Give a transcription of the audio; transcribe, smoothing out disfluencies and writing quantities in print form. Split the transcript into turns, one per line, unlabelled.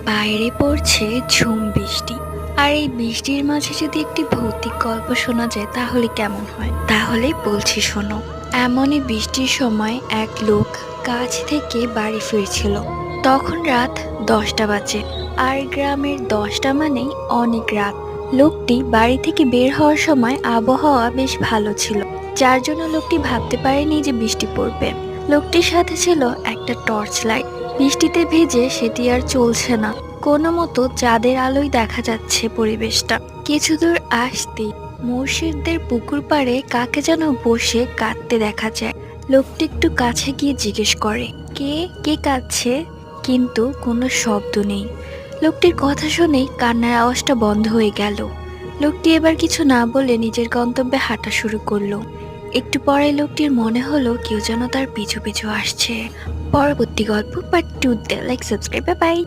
বাইরে পড়ছে ঝুম বৃষ্টি। আর এই বৃষ্টির মাঝে যদি একটি ভৌতিক গল্প শোনা যায় তাহলে কেমন হয়? তাহলেই বলছি শোনো। এমনই বৃষ্টির সময় এক লোক কাজ থেকে বাড়ি ফিরছিল। তখন রাত 10টা বাজে। আর গ্রামের 10টা মানেই অনেক রাত। লোকটি বাড়ি থেকে বের হওয়ার সময় আবহাওয়া বেশ ভালো ছিল, যার জন্য লোকটি ভাবতে পারেনি যে বৃষ্টি পড়বে। লোকটির সাথে ছিল একটা টর্চ লাইট। বৃষ্টিতে ভিজে সেটি আর চলছে না, কোনো মতো চাঁদের আলোয় দেখা যাচ্ছে পরিবেশটা। কিছু দূর আসতেই মুর্শিদদের পুকুর পাড়ে কাকে যেন বসে কাঁদতে দেখা যায়। লোকটি একটু কাছে গিয়ে জিজ্ঞেস করে, কে কে কাঁদছে? কিন্তু কোনো শব্দ নেই। লোকটির কথা শুনেই কান্নার আওয়াজটা বন্ধ হয়ে গেল। লোকটি এবার কিছু না বলে নিজের গন্তব্যে হাঁটা শুরু করলো। একটু পরে লোকটির মনে হলো কেউ যেন তার পিছু পিছু আসছে। পরবর্তী গল্প পার্ট 2 তে। Like, subscribe, by.